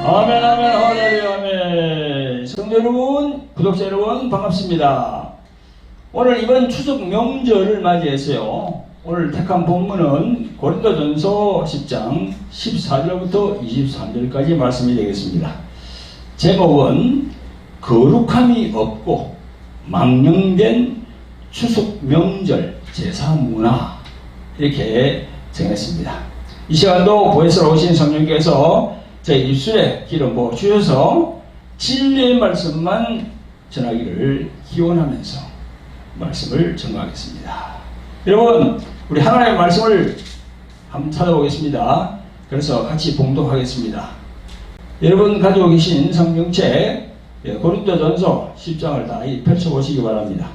아멘, 아멘, 할렐루야, 아멘. 성도 여러분, 구독자 여러분, 반갑습니다. 오늘 이번 추석 명절을 맞이해서요, 오늘 택한 본문은 고린도전서 10장 14절부터 23절까지 말씀이 되겠습니다. 제목은 거룩함이 없고 망령된 추석 명절 제사 문화, 이렇게 정했습니다. 이 시간도 보혜스러 오신 성령께서 제 입술에 기름 부어 주셔서 진리의 말씀만 전하기를 기원하면서 말씀을 전가하겠습니다. 여러분, 우리 하나님의 말씀을 한번 찾아보겠습니다. 그래서 같이 봉독하겠습니다. 여러분 가지고 계신 성경책 고린도전서 10장을 다 펼쳐보시기 바랍니다.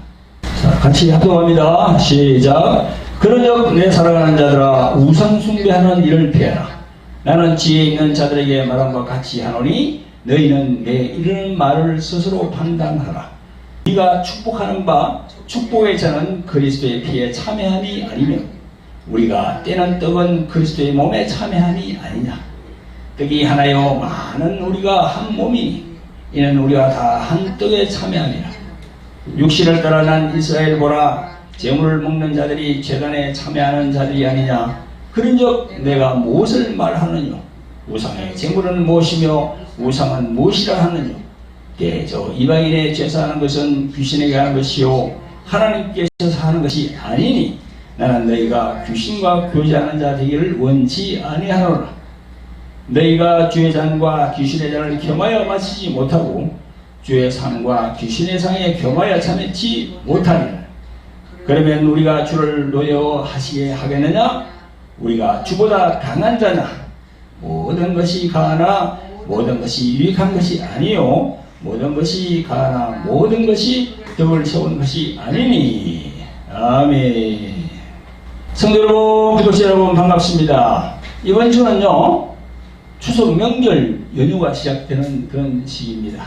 자, 같이 합동합니다. 시작. 그러므로 내 사랑하는 자들아, 우상 숭배하는 일을 피하라. 나는 지혜 있는 자들에게 말한 것 같이 하노니 너희는 내 이르는 말을 스스로 판단하라. 네가 축복하는 바 축복의 자는 그리스도의 피에 참여함이 아니며 우리가 떼는 떡은 그리스도의 몸에 참여함이 아니냐. 떡이 하나요 많은 우리가 한 몸이니 이는 우리가 다 한 떡에 참여함이라. 육신을 따라 난 이스라엘 보라. 제물을 먹는 자들이 제단에 참여하는 자들이 아니냐. 그런즉 내가 무엇을 말하느냐. 우상의 제물은 무엇이며 우상은 무엇이라 하느냐. 저 이방인의 제사하는 것은 귀신에게 하는 것이요 하나님께서 하는 것이 아니니 나는 너희가 귀신과 교제하는 자 되기를 원치 아니하노라. 너희가 주의 잔과 귀신의 잔을 겸하여 마시지 못하고 주의 상과 귀신의 상에 겸하여 참지 못하리라. 그러면 우리가 주를 노여하시게 하겠느냐. 우리가 주보다 강한 자나 모든 것이 가하나 모든 것이 유익한 것이 아니요 모든 것이 가하나 모든 것이 덕을 세우는 것이 아니니. 아멘. 성도 여러분, 구독자 여러분, 반갑습니다. 이번 주는요, 추석 명절 연휴가 시작되는 그런 시기입니다.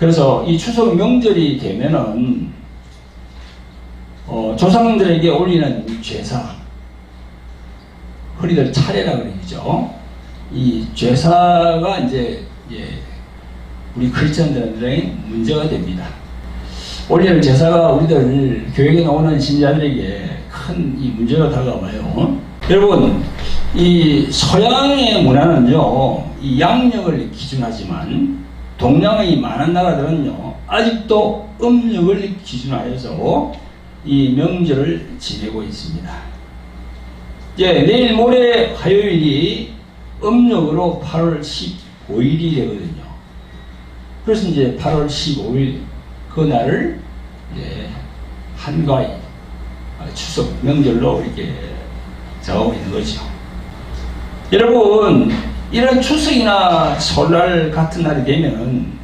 그래서 이 추석 명절이 되면은 조상들에게 올리는 제사, 흔히들 차례라 그러죠. 이 제사가 이제 우리 크리스천들에게 문제가 됩니다. 올리는 제사가 우리들 교회에 나오는 신자들에게 큰 이 문제가 다가와요. 여러분, 이 서양의 문화는요, 이 양력을 기준하지만 동양의 많은 나라들은요, 아직도 음력을 기준하여서 이 명절을 지내고 있습니다. 내일 모레 화요일이 음력으로 8월 15일이 되거든요. 그래서 이제 8월 15일 그날을 한가위 추석 명절로 이렇게 정하고 있는 거죠. 여러분, 이런 추석이나 설날 같은 날이 되면은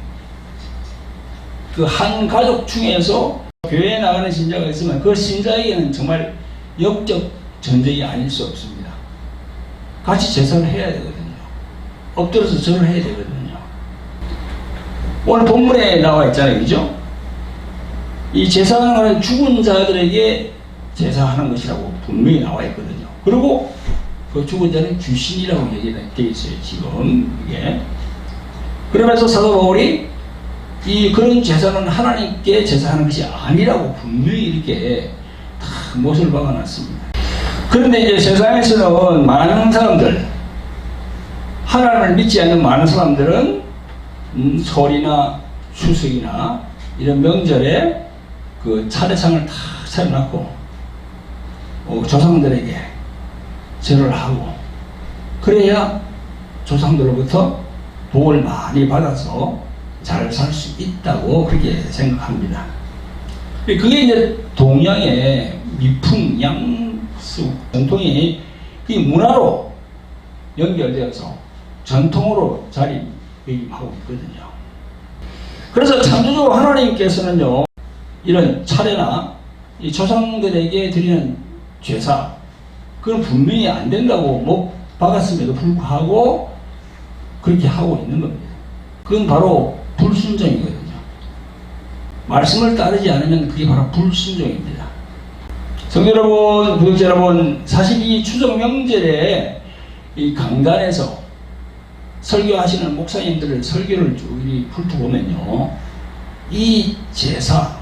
그 한 가족 중에서 교회에 나가는 신자가 있으면 그 신자에게는 정말 역적 전쟁이 아닐 수 없습니다. 같이 제사를 해야 되거든요. 엎드려서 절을 해야 되거든요. 오늘 본문에 나와 있잖아요, 그죠? 이 제사하는 죽은 자들에게 제사하는 것이라고 분명히 나와 있거든요. 그리고 그 죽은 자는 귀신이라고 얘기가 되어 있어요, 지금 이게. 그러면서 사도 바울이 그런 제사는 하나님께 제사하는 것이 아니라고 분명히 이렇게 다 못을 박아놨습니다. 그런데 이제 세상에서는 많은 사람들, 하나님을 믿지 않는 많은 사람들은 설이나 추석이나 이런 명절에 그 차례상을 다 차려놓고 조상들에게 절을 하고 그래야 조상들로부터 복을 많이 받아서 잘 살 수 있다고 그렇게 생각합니다. 그게 이제 동양의 미풍, 양수, 전통이 이 문화로 연결되어서 전통으로 자리매김하고 있거든요. 그래서 창조주 하나님께서는요, 이런 차례나 이 조상들에게 드리는 제사, 그건 분명히 안 된다고 못 박았음에도 불구하고 그렇게 하고 있는 겁니다. 그건 바로 불순종이거든요. 말씀을 따르지 않으면 그게 바로 불순종입니다. 성도 여러분, 구독자 여러분, 사실 이 추석 명절에 이 강단에서 설교하시는 목사님들의 설교를 쭉 훑어보면요, 이 제사하는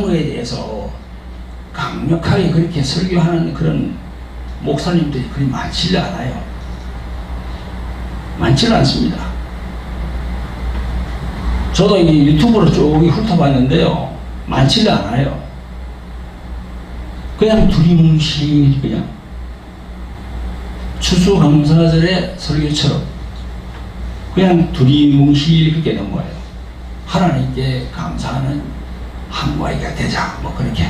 것에 대해서 강력하게 그렇게 설교하는 그런 목사님들이 그리 많지는 않아요. 많지는 않습니다. 저도 이 유튜브로 쭉 훑어봤는데요, 많지는 않아요. 그냥 두리뭉실 그냥 추수감사절의 설교처럼 그냥 두리뭉실 그렇게 넘어가요. 하나님께 감사하는 한과이가 되자, 뭐 그렇게.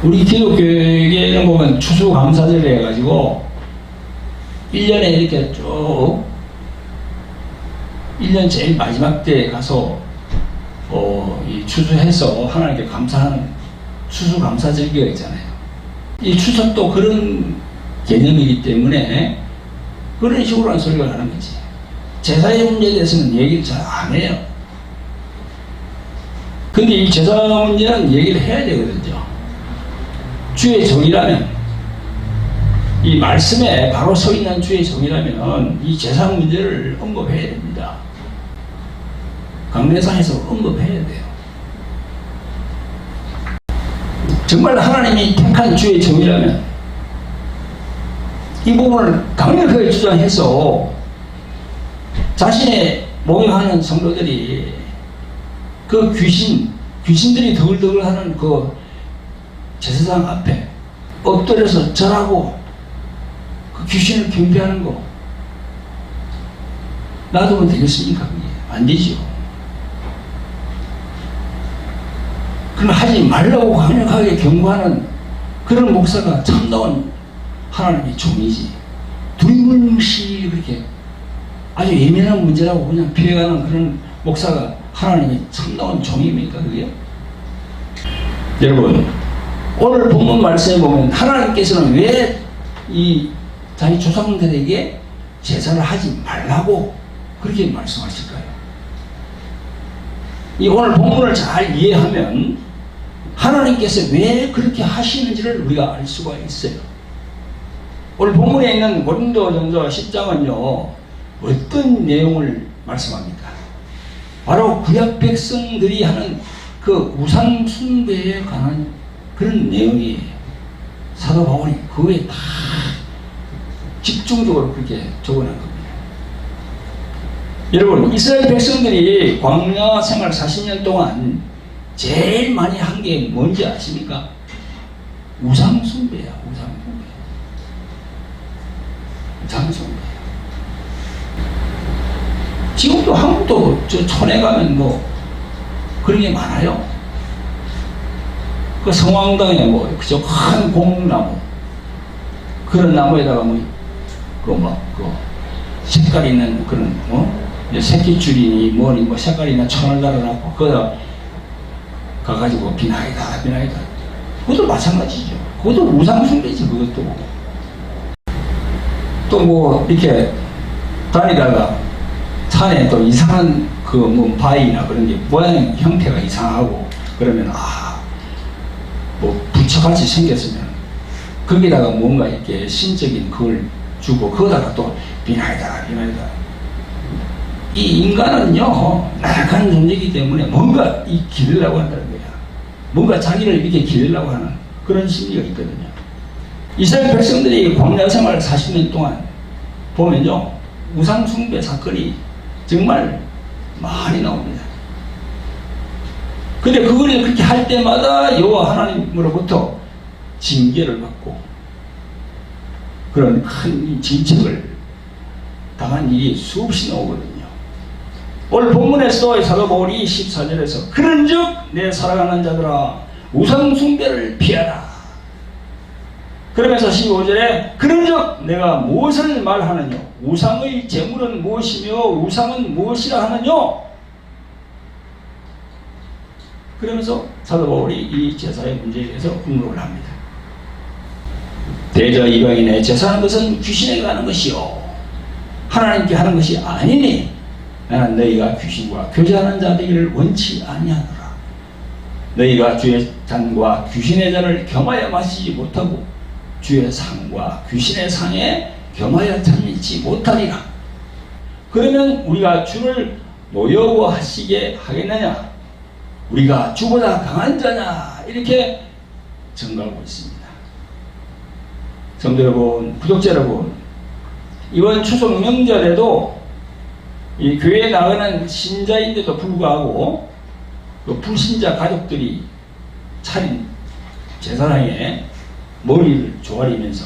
우리 기독교에는 보면 추수감사절에 해가지고 1년에 이렇게 쭉 1년 제일 마지막 때에 가서 이 추수해서 하나님께 감사하는 추수감사절기가 있잖아요. 이 추석도 그런 개념이기 때문에 그런 식으로 한 소리가 하는 거지. 제사의 문제에 대해서는 얘기를 잘 안 해요. 근데 이 제사 문제는 얘기를 해야 되거든요. 주의 정이라면, 이 말씀에 바로 서 있는 주의 정이라면 이 제사 문제를 언급해야 됩니다. 강례상에서 언급해야 돼요. 정말 하나님이 택한 주의 정이라면 이 부분을 강력하게 주장해서 자신의 목욕하는 성도들이 그 귀신들이 더글더글하는 그 제사장 앞에 엎드려서 절하고 그 귀신을 경배하는 거 놔두면 되겠습니까? 그게 안 되지요. 그럼 하지 말라고 강력하게 경고하는 그런 목사가 참다운 하나님의 종이지. 두리뭉실 그렇게 아주 예민한 문제라고 그냥 피해가는 그런 목사가 하나님의 참다운 종입니까, 그게? 여러분, 오늘 본문 말씀에 보면 하나님께서는 왜 이 자기 조상들에게 제사를 하지 말라고 그렇게 말씀하실까요? 이 오늘 본문을 잘 이해하면 하나님께서 왜 그렇게 하시는지를 우리가 알 수가 있어요. 오늘 본문에 있는 고린도전서 10장은요, 어떤 내용을 말씀합니까? 바로 구약 백성들이 하는 그 우상 숭배에 관한 그런 내용이에요. 사도 바울이 그거에 다 집중적으로 그렇게 적어놓은 겁니다. 여러분, 이스라엘 백성들이 광야 생활 40년 동안 제일 많이 한 게 뭔지 아십니까? 우상 숭배야, 우상 숭배. 우상 숭배. 지금도 한국도 저 촌에 가면 뭐 그런 게 많아요. 그 성황당에 뭐 그저 큰 공나무, 그런 나무에다가 그 색깔 있는 그런 새끼줄이 뭐니 뭐 색깔 있는 천을 달아놨고 거기다 가가지고 비나이다. 그것도 마찬가지죠. 그것도 우상숭배지. 그것도 또 뭐 이렇게 다니다가 산에 또 이상한 그 뭐 바위나 그런 게 모양 형태가 이상하고 그러면 뭐 부처같이 생겼으면 거기다가 뭔가 이렇게 신적인 그걸 주고 거기다가 또 비나이다. 이 인간은요, 나약한 존재이기 때문에 뭔가 기르려고 한다는 거야. 뭔가 자기를 이렇게 기르려고 하는 그런 심리가 있거든요. 이스라엘 백성들이 광야 생활 40년 동안 보면요, 우상 숭배 사건이 정말 많이 나옵니다. 근데 그걸 그렇게 할 때마다 여호와 하나님으로부터 징계를 받고 그런 큰 질책을 당한 일이 수없이 나오거든요. 오늘 본문에서도 사도 바울이 14절에서 그런즉 내 사랑하는 자들아 우상 숭배를 피하라. 그러면서 15절에 그런즉 내가 무엇을 말하느냐, 우상의 제물은 무엇이며 우상은 무엇이라 하느냐. 그러면서 사도 바울이 이 제사의 문제에 대해서 언급을 합니다. 대저 이방인의 제사하는 것은 귀신에게 가는 것이요 하나님께 하는 것이 아니니 나는 너희가 귀신과 교제하는 자 되기를 원치 아니하노라. 너희가 주의 잔과 귀신의 잔을 겸하여 마시지 못하고 주의 상과 귀신의 상에 겸하여 잠있지 못하리라. 그러면 우리가 주를 노여워하시게 하겠느냐? 우리가 주보다 강한 자냐? 이렇게 증거하고 있습니다. 성도 여러분, 구독자 여러분, 이번 추석 명절에도 이 교회에 나가는 신자인데도 불구하고 그 불신자 가족들이 차린 제사상에 머리를 조아리면서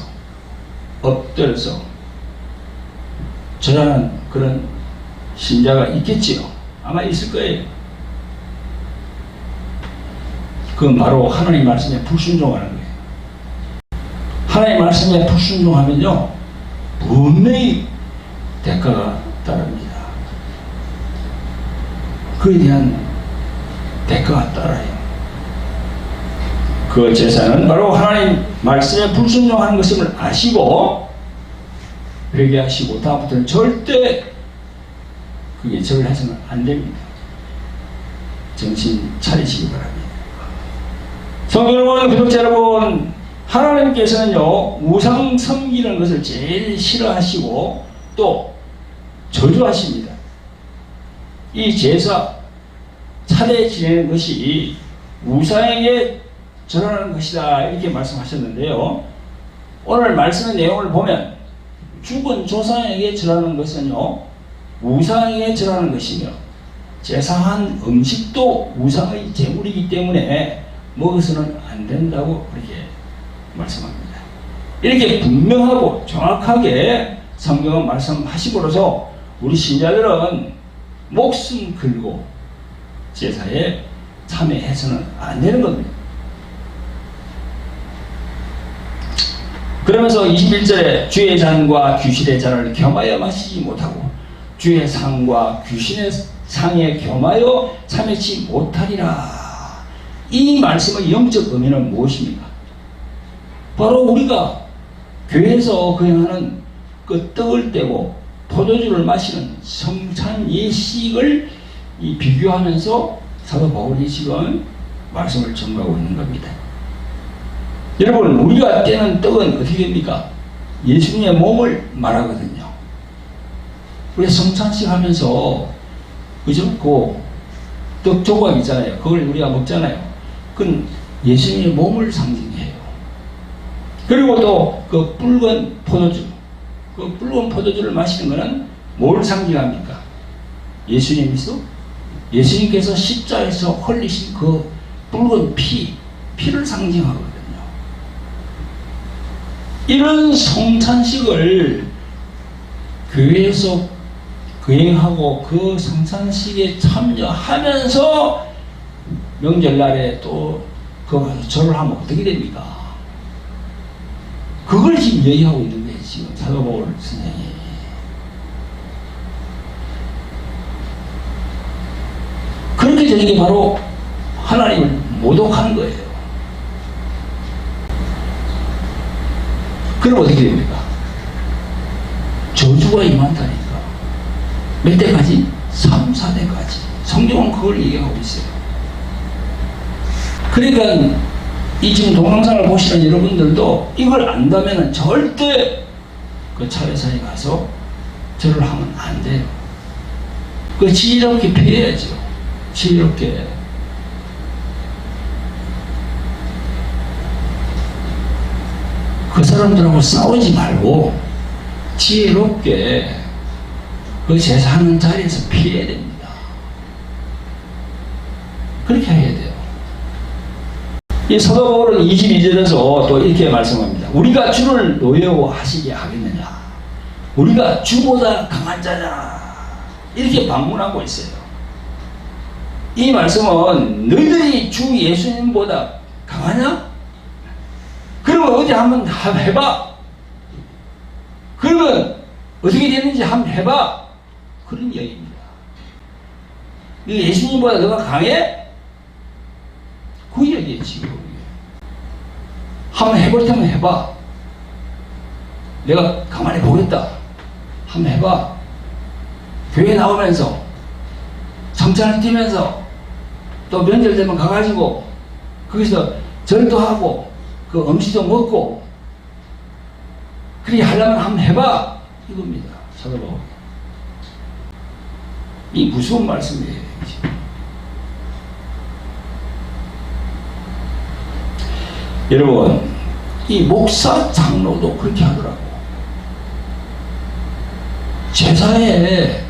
엎드려서 절하는 그런 신자가 있겠지요. 아마 있을 거예요. 그건 바로 하나님 말씀에 불순종하는 거예요. 하나님 말씀에 불순종하면요, 분명히 대가가 따릅니다. 그에 대한 대가가 따라요. 그 제사는 바로 하나님 말씀에 불순종하는 것임을 아시고 회개하시고 다음부터는 절대 그게 절을 해서는 안 됩니다. 정신 차리시기 바랍니다. 성도 여러분, 구독자 여러분, 하나님께서는요, 우상 섬기는 것을 제일 싫어하시고 또 저주하십니다. 이 제사, 차례 지내는 것이 우상에게 절하는 것이다, 이렇게 말씀하셨는데요. 오늘 말씀의 내용을 보면 죽은 조상에게 절하는 것은요, 우상에게 절하는 것이며 제사한 음식도 우상의 제물이기 때문에 먹어서는 안 된다고 그렇게 말씀합니다. 이렇게 분명하고 정확하게 성경은 말씀하시고로서 우리 신자들은 목숨 걸고 제사에 참여해서는 안 되는 겁니다. 그러면서 21절에 주의 잔과 귀신의 잔을 겸하여 마시지 못하고 주의 상과 귀신의 상에 겸하여 참여치 못하리라. 이 말씀의 영적 의미는 무엇입니까? 바로 우리가 교회에서 거행하는 그 떡을 떼고 포도주를 마시는 성찬 예식을 비교하면서 사도 바울이 지금 말씀을 전가하고 있는 겁니다. 여러분, 우리가 떼는 떡은 어떻게 됩니까? 예수님의 몸을 말하거든요. 우리 성찬식 하면서, 그죠? 그 떡 조각 있잖아요. 그걸 우리가 먹잖아요. 그건 예수님의 몸을 상징해요. 그리고 또 그 붉은 포도주, 그 붉은 포도주를 마시는 것은 뭘 상징합니까? 예수님께서 십자에서 흘리신 그 붉은 피를 상징하거든요. 이런 성찬식을 교회에서 거행하고 그 성찬식에 참여하면서 명절날에 또 그거 가서 절을 하면 어떻게 됩니까? 그걸 지금 얘기하고 있는 거예요, 지금 사도 바울 선생이. 그렇게 되는 게 바로 하나님을 모독하는 거예요. 그럼 어떻게 됩니까? 저주가 임한다니까. 몇 대까지? 3, 4대까지. 성경은 그걸 얘기하고 있어요. 그러니까 이 지금 동영상을 보시는 여러분들도 이걸 안다면 절대 그 차례사에 가서 절을 하면 안 돼요. 그 지혜롭게 피해야죠. 지혜롭게. 그 사람들하고 싸우지 말고 지혜롭게 그 제사하는 자리에서 피해야 됩니다. 그렇게 해야 돼요. 이 사도 바울은 22절에서 또 이렇게 말씀합니다. 우리가 주를 노여워하시게 하겠느냐? 우리가 주보다 강한 자냐? 이렇게 반문하고 있어요. 이 말씀은 너희들이 주 예수님보다 강하냐? 그러면 어디 한번 해봐. 그러면 어떻게 되는지 한번 해봐. 그런 이야기입니다. 예수님보다 너가 강해? 그 이야기예요, 지금. 한번 해볼 테면 해봐. 내가 가만히 보겠다. 한번 해봐. 교회 나오면서 성찬을 뛰면서 또 명절 되면 가가지고 거기서 절도 하고 그 음식도 먹고 그렇게 하려면 한번 해봐 이겁니다. 찾아봐. 이 무서운 말씀이에요. 여러분, 이 목사 장로도 그렇게 하더라고. 제사에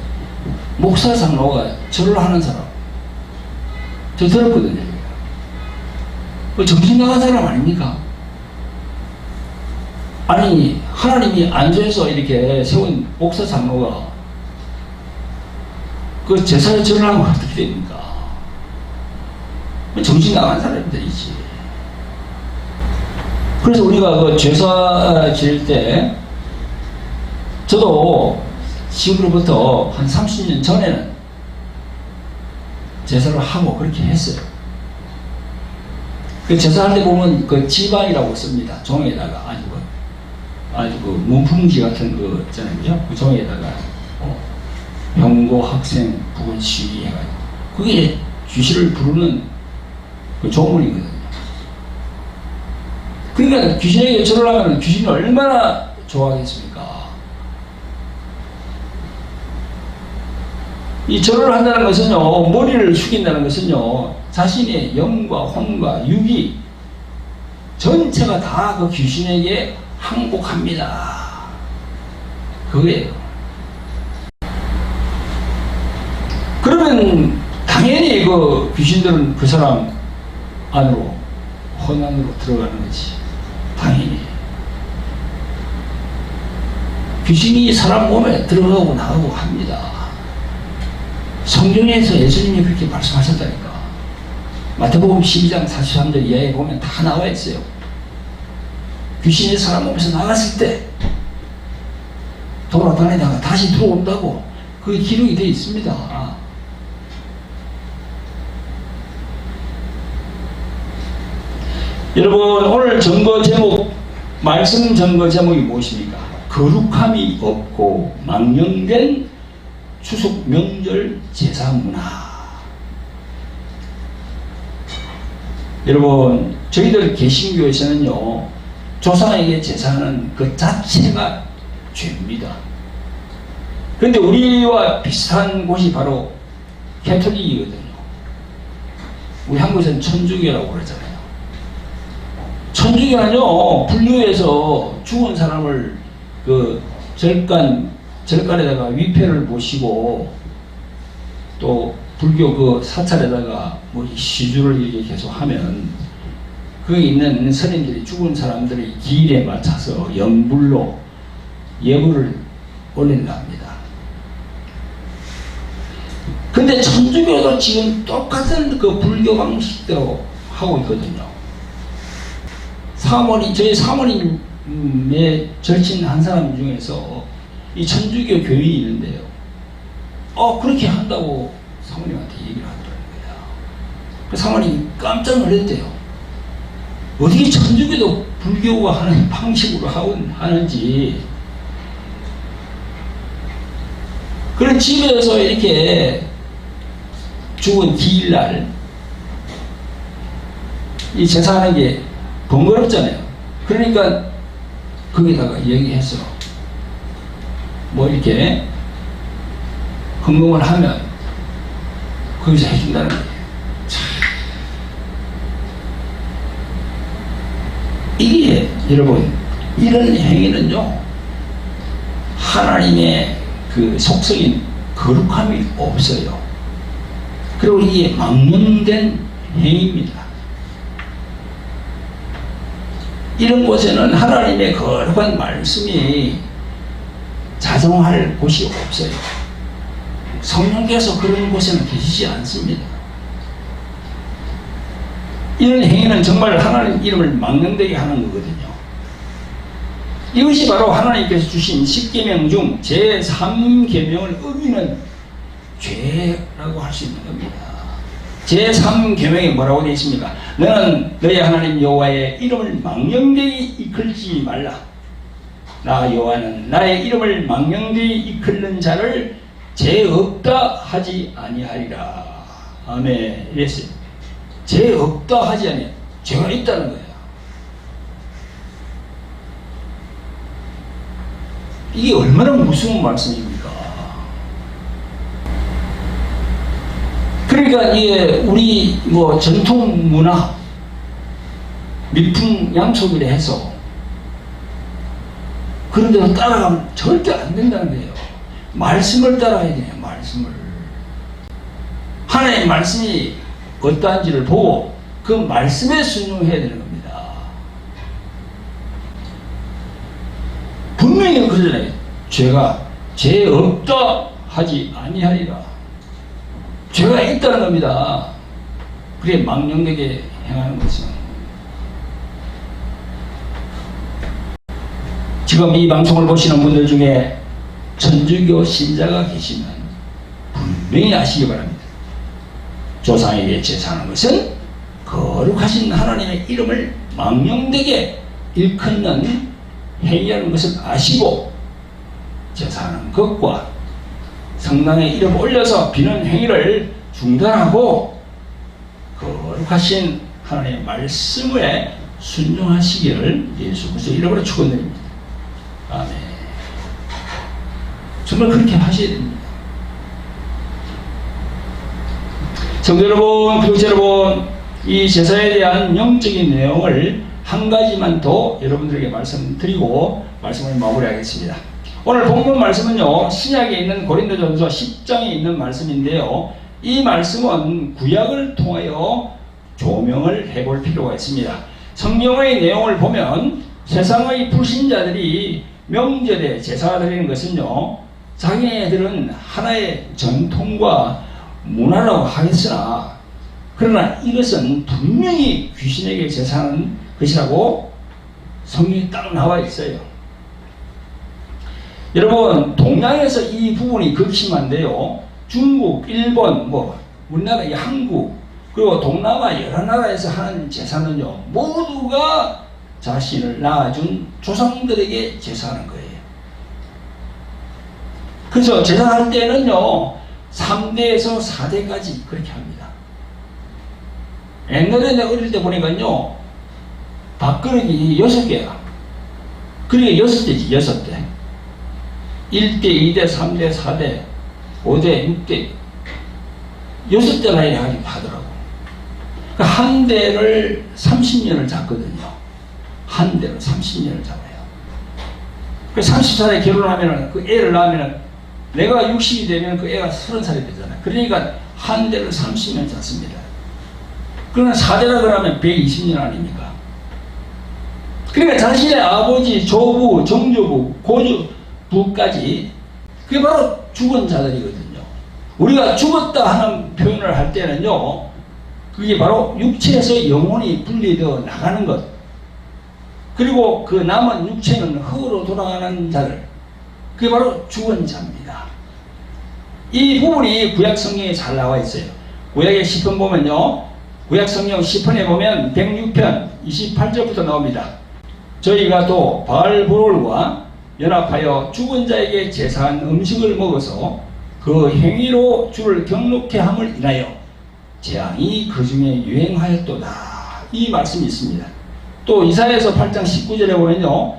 목사 장로가 절을 하는 사람 저 들었거든요. 그 정신 나간 사람 아닙니까? 아니 하나님이 안수해서 이렇게 세운 목사 장로가 그 제사에 절을 하면 어떻게 됩니까? 정신 나간 사람들이지. 그래서 우리가 그 제사 지낼 때 저도 지금으로부터 한 30년 전에는 제사를 하고 그렇게 했어요. 그 제사할 때 보면 그 지방이라고 씁니다. 종에다가 아주 그 문풍지 같은 거 있잖아요. 그죠? 그 종에다가 병고 학생 부분 시위 해가지고 그게 귀신을 부르는 그 조문이거든요. 그러니까 귀신에게 절을 하면 귀신이 얼마나 좋아하겠습니까? 이 절을 한다는 것은요, 머리를 숙인다는 것은요, 자신의 영과 혼과 육이 전체가 다 그 귀신에게 항복합니다. 그거예요. 그러면 당연히 그 귀신들은 그 사람 안으로, 혼 안으로 들어가는 거지. 당연히. 귀신이 사람 몸에 들어가고 나가고 합니다. 성경에서 예수님이 그렇게 말씀하셨다니까. 마태복음 12장 43절 이하에 보면 다 나와 있어요. 귀신이 사람 몸에서 나갔을 때 돌아다니다가 다시 들어온다고 그게 기록이 되어 있습니다. 여러분, 오늘 증거 제목, 말씀 증거 제목이 무엇입니까? 거룩함이 없고 망령된 추석 명절 제사 문화. 여러분, 저희들 개신교에서는요, 조상에게 제사하는 그 자체가 죄입니다. 그런데 우리와 비슷한 곳이 바로 개톨릭이거든요. 우리 한국에서는 천주교라고 그러잖아요. 천주교는요, 불교에서 죽은 사람을 그 절간에다가 위패를 모시고 또 불교 그 사찰에다가 뭐 시주를 이렇게 계속 하면 거기 있는 스님들이 죽은 사람들의 기일에 맞춰서 연불로 예물을 올린다 합니다. 근데 천주교도 지금 똑같은 그 불교 방식대로 하고 있거든요. 저희 사모님의 절친 한 사람 중에서 이 천주교 교인이 있는데요. 그렇게 한다고 사모님한테 얘기를 하더라는 거야. 그 사모님이 깜짝 놀랐대요. 어떻게 천주교도 불교가 하는 방식으로 하는지. 그런 집에서 이렇게 죽은 기일날 이 제사하는 게 번거롭잖아요. 그러니까 거기다가 얘기해서 뭐 이렇게 헌금을 하면 거기서 해준다는 거예요. 이게 여러분, 이런 행위는요, 하나님의 그 속성인 거룩함이 없어요. 그리고 이게 망령된 행위입니다. 이런 곳에는 하나님의 거룩한 말씀이 자정할 곳이 없어요. 성령께서 그런 곳에는 계시지 않습니다. 이런 행위는 정말 하나님 이름을 망령되게 하는 거거든요. 이것이 바로 하나님께서 주신 10계명 중 제3계명을 어기는 죄라고 할 수 있는 겁니다. 제3계명에 뭐라고 되어 있습니까? 너는 너의 하나님 여호와의 이름을 망령되이 이끌지 말라. 나 여호와는 나의 이름을 망령되이 이끌는 자를 죄 없다 하지 아니하리라. 아멘. 이랬어요. 죄 없다 하지 아니하리라. 죄가 있다는 거예요. 이게 얼마나 무서운 말씀입니까? 그러니까 이게 우리 뭐 전통 문화, 미풍양속이라 해서 그런 데로 따라가면 절대 안 된다는 거예요. 말씀을 따라야 돼요. 말씀을. 하나님의 말씀이 어떠한지를 보고 그 말씀에 순종해야 되는 겁니다. 분명히 그러잖아요. 죄 없다 하지 아니하리라. 죄가 있다는 겁니다. 그래 망령되게 행하는 것은. 지금 이 방송을 보시는 분들 중에 천주교 신자가 계시면 분명히 아시기 바랍니다. 조상에게 제사하는 것은 거룩하신 하나님의 이름을 망령되게 일컫는 행위라는 것을 아시고 제사하는 것과 성당에 이름 올려서 비는 행위를 중단하고 거룩하신 하나님의 말씀에 순종하시기를 예수 그리스도의 이름으로 축원드립니다. 아멘. 정말 그렇게 하셔야 됩니다. 성도 여러분, 구독자 여러분, 이 제사에 대한 영적인 내용을 한 가지만 더 여러분들에게 말씀드리고 말씀을 마무리하겠습니다. 오늘 본문 말씀은요, 신약에 있는 고린도전서 10장에 있는 말씀인데요, 이 말씀은 구약을 통하여 조명을 해볼 필요가 있습니다. 성경의 내용을 보면 세상의 불신자들이 명절에 제사 드리는 것은요, 자기네들은 하나의 전통과 문화라고 하겠으나 그러나 이것은 분명히 귀신에게 제사하는 것이라고 성경에 딱 나와 있어요. 여러분, 동양에서 이 부분이 극심한데요, 중국, 일본, 우리나라 한국, 그리고 동남아 여러 나라에서 하는 제사는요, 모두가 자신을 낳아준 조상들에게 제사하는 거예요. 그래서 제사할 때는요, 3대에서 4대까지 그렇게 합니다. 옛날에 내가 어릴 때 보니까요, 밥그릇이 6개야. 그러니까 6대지, 6대. 1대, 2대, 3대, 4대, 5대, 6대. 6대나 하긴 하더라고. 그러니까 한 대를 30년을 잡거든요. 한 대를 30년을 잡아요. 그 30살에 결혼하면 그 애를 낳으면 내가 60이 되면 그 애가 30살이 되잖아요. 그러니까 한 대를 30년 잡습니다. 그러나 4대라 그러면 120년 아닙니까? 그러니까 자신의 아버지, 조부, 정조부, 고조부까지 그게 바로 죽은 자들이거든요. 우리가 죽었다 하는 표현을 할 때는요, 그게 바로 육체에서 영혼이 분리되어 나가는 것, 그리고 그 남은 육체는 흙으로 돌아가는 자들, 그게 바로 죽은 자입니다. 이 부분이 구약 성경에 잘 나와 있어요. 구약의 시편 보면요, 구약 성경 시편에 보면 106편 28절부터 나옵니다. 저희가 또 바알보롤과 연합하여 죽은 자에게 제사한 음식을 먹어서 그 행위로 주를 경록케 함을 인하여 재앙이 그 중에 유행하였도다. 이 말씀이 있습니다. 또 이사야서 8장 19절에 보면요,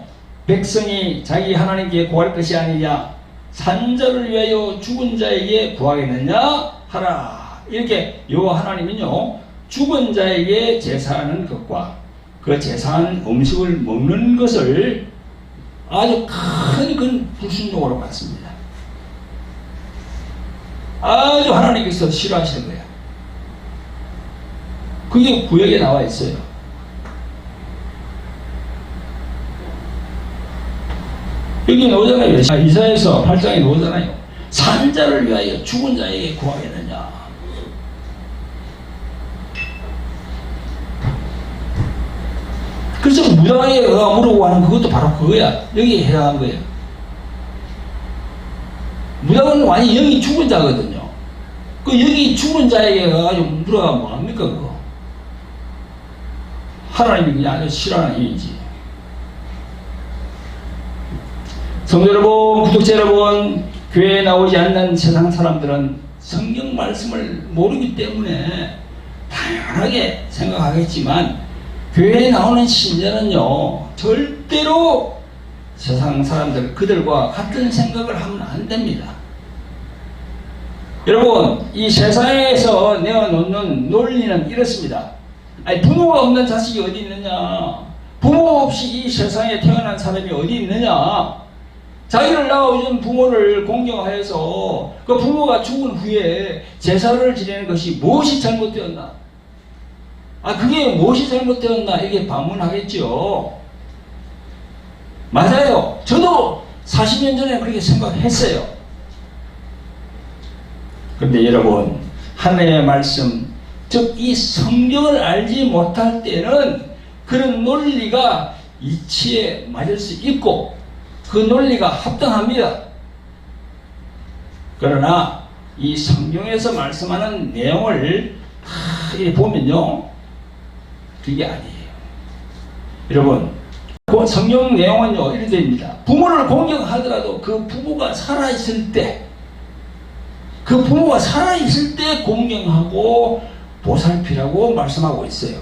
백성이 자기 하나님께 구할 것이 아니냐, 산자를 위하여 죽은 자에게 구하겠느냐 하라. 이렇게 여호와 하나님은요, 죽은 자에게 제사하는 것과 그 제사한 음식을 먹는 것을 아주 큰 불순종으로 봤습니다. 아주 하나님께서 싫어하시는 거예요. 그게 구약에 나와 있어요. 여기 나오잖아요. 이사야서 8장에 나오잖아요. 산자를 위하여 죽은 자에게 구하겠느냐. 그래서 무당에게 물어보고 하는 그것도 바로 그거야. 여기에 해당한 거예요. 무당은 완전히 영이 죽은 자거든요. 그 여기 죽은 자에게 가가지고 물어가면 뭐합니까 그거? 하나님이 그냥 아주 싫어하는 일이지. 성도 여러분, 구독자 여러분, 교회에 나오지 않는 세상 사람들은 성경 말씀을 모르기 때문에 당연하게 생각하겠지만 교회에 나오는 신자는요, 절대로 세상 사람들, 그들과 같은 생각을 하면 안 됩니다. 여러분, 이 세상에서 내어놓는 논리는 이렇습니다. 아니, 부모가 없는 자식이 어디 있느냐? 부모 없이 이 세상에 태어난 사람이 어디 있느냐? 자기를 낳아준 부모를 공경하여서 그 부모가 죽은 후에 제사를 지내는 것이 무엇이 잘못되었나? 그게 무엇이 잘못되었나? 이게 반문하겠죠. 맞아요. 저도 40년 전에 그렇게 생각했어요. 그런데 여러분, 하나님의 말씀, 즉 이 성경을 알지 못할 때는 그런 논리가 이치에 맞을 수 있고 그 논리가 합당합니다. 그러나 이 성경에서 말씀하는 내용을 다 보면요, 그게 아니에요. 여러분, 그 성경 내용은요, 이렇게 됩니다. 부모를 공경하더라도 그 부모가 살아있을 때, 그 부모가 살아있을 때 공경하고 보살피라고 말씀하고 있어요.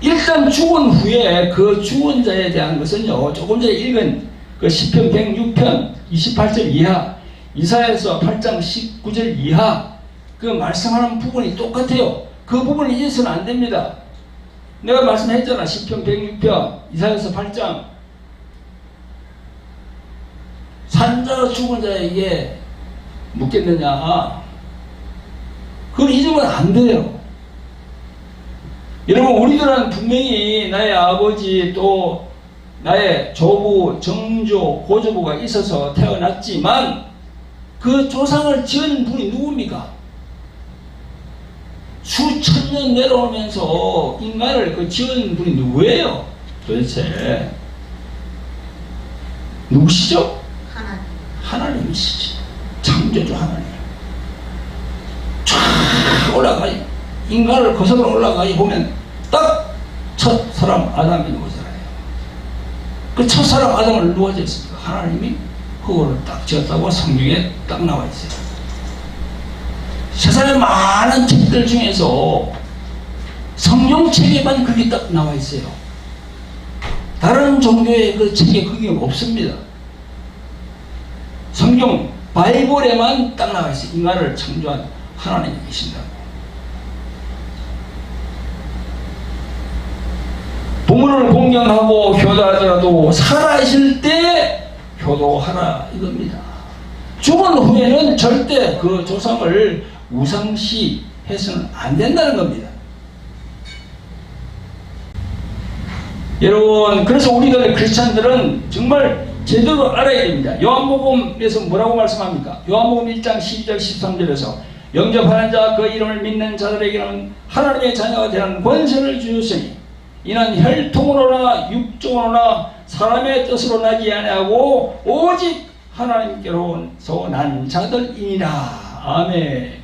일단 죽은 후에 그 죽은 자에 대한 것은요, 조금 전에 읽은 그 시편 106편 28절 이하, 이사야서 8장 19절 이하, 그 말씀하는 부분이 똑같아요. 그 부분을 잊어서는 안 됩니다. 내가 말씀했잖아. 시편 106편, 이사야서 8장. 산자가 죽은 자에게 묻겠느냐? 그걸 잊으면 안 돼요. 여러분, 우리들은 분명히 나의 아버지 또 나의 조부, 정조, 고조부가 있어서 태어났지만 그 조상을 지은 분이 누굽니까? 수천 년 내려오면서 인간을 그 지은 분이 누구예요? 도대체 누구시죠? 하나님이시죠. 창조주 하나님. 쫙 올라가요. 인간을 거슬러 올라가요. 보면 딱 첫 사람 아담이 누워져요. 그 첫 사람 아담을 누워져 있습니다. 하나님이 그거를 딱 지었다고 성경에 딱 나와 있어요. 세상에 많은 책들 중에서 성경책에만 그게 딱 나와 있어요. 다른 종교의 그 책에 그게 없습니다. 성경 바이블에만 딱 나와 있어요. 인간을 창조한 하나님이 계신다고. 부모를 공경하고 효도하더라도 살아있을 때 효도하라 이겁니다. 죽은 후에는 절대 그 조상을 우상시해서는 안 된다는 겁니다. 여러분, 그래서 우리가 크리스찬들은 정말 제대로 알아야 됩니다. 요한복음에서 뭐라고 말씀합니까? 요한복음 1장 12절 13절에서 영접하는 자 그 이름을 믿는 자들에게는 하나님의 자녀가 되는 권세를 주셨으니 이는 혈통으로나 육종으로나 사람의 뜻으로 나지 아니하고 오직 하나님께로서 난 자들이니라. 아멘.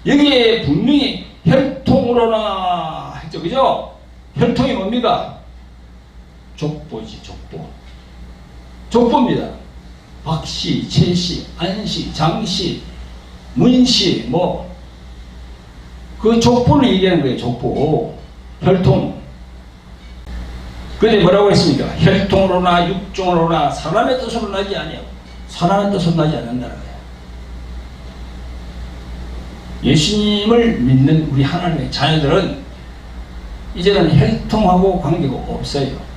여기에 분명히 혈통으로나 했죠. 그죠? 혈통이 뭡니까? 족보지, 족보. 족보입니다. 박씨, 최씨, 안씨, 장씨, 문씨, 그 족보를 얘기하는 거예요. 족보. 혈통. 그런데 뭐라고 했습니까? 혈통으로나 육종으로나 사람의 뜻으로 나지 아니하고 사람의 뜻으로 나지 않는다는 거예요. 예수님을 믿는 우리 하나님의 자녀들은 이제는 혈통하고 관계가 없어요.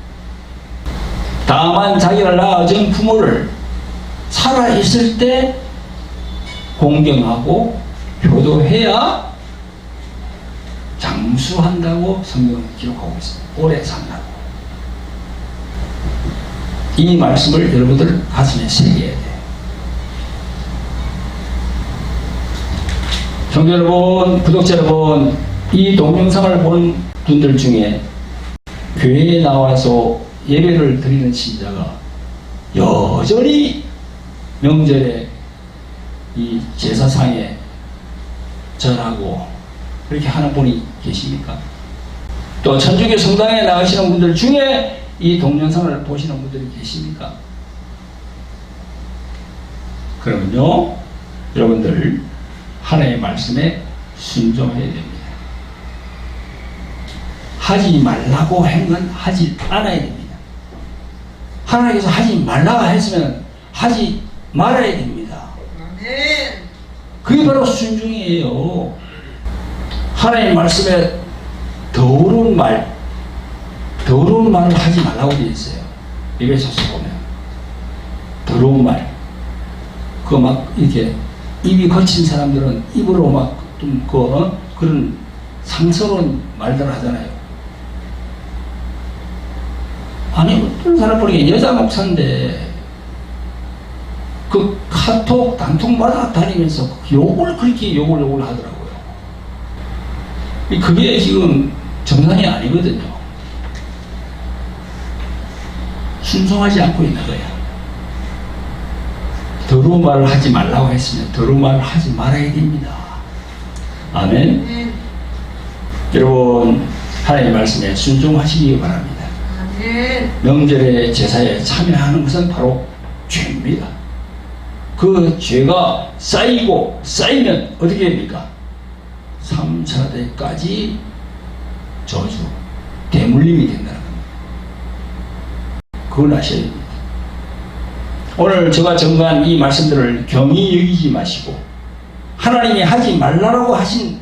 다만 자기를 낳아준 부모를 살아있을 때 공경하고 효도해야 장수한다고 성경은 기록하고 있습니다. 오래 산다고. 이 말씀을 여러분들 가슴에 새겨야 돼요. 성도 여러분, 구독자 여러분, 이 동영상을 보는 분들 중에 교회에 나와서 예배를 드리는 신자가 여전히 명절에 이 제사상에 절하고 그렇게 하는 분이 계십니까? 또 천주교 성당에 나가시는 분들 중에 이 동영상을 보시는 분들이 계십니까? 그러면요, 여러분들 하나님의 말씀에 순종해야 됩니다. 하지 말라고 한 건 하지 않아야 됩니다. 하나님께서 하지 말라고 했으면 하지 말아야 됩니다. 그게 바로 순종이에요. 하나님 말씀에 더러운 말을 하지 말라고 되어 있어요. 에베소서 보면 더러운 말, 그 막 이렇게 입이 거친 사람들은 입으로 막 좀 그런 상스러운 말들을 하잖아요. 아니 어떤 사람 보니까 여자 목사인데 그 카톡 단톡마다 다니면서 그렇게 욕을 하더라고요. 그게 지금 정상이 아니거든요. 순종하지 않고 있는 거야. 더러운 말을 하지 말라고 했으면 더러운 말을 하지 말아야 됩니다. 아멘. 여러분 하나님의 말씀에 순종하시기 바랍니다. 명절의 제사에 참여하는 것은 바로 죄입니다. 그 죄가 쌓이면 어떻게 됩니까? 3차대까지 저주, 대물림이 된다는 겁니다. 그걸 아셔야 됩니다. 오늘 제가 전가한 이 말씀들을 경히 여기지 마시고 하나님이 하지 말라고 하신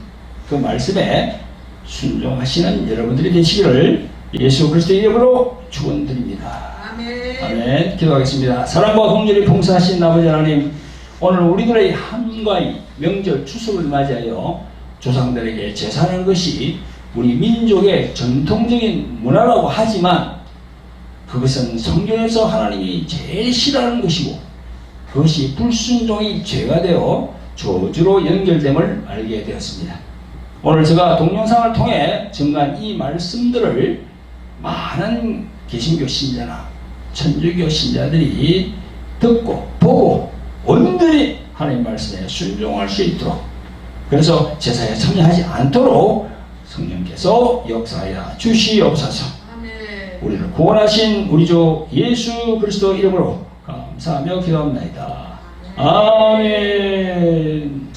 그 말씀에 순종하시는 여러분들이 되시기를 예수 그리스도의 이름으로 축원드립니다. 아멘. 아멘. 기도하겠습니다. 사랑과 공률이 봉사하신 아버지 하나님, 오늘 우리들의 한가위 명절 추석을 맞이하여 조상들에게 제사하는 것이 우리 민족의 전통적인 문화라고 하지만 그것은 성경에서 하나님이 제일 싫어하는 것이고 그것이 불순종의 죄가 되어 저주로 연결됨을 알게 되었습니다. 오늘 제가 동영상을 통해 전한 이 말씀들을 많은 개신교 신자나 천주교 신자들이 듣고 보고 온전히 하나님 말씀에 순종할 수 있도록, 그래서 제사에 참여하지 않도록 성령께서 역사하여 주시옵소서. 우리를 구원하신 우리 주 예수 그리스도 이름으로 감사하며 기도합니다. 아멘.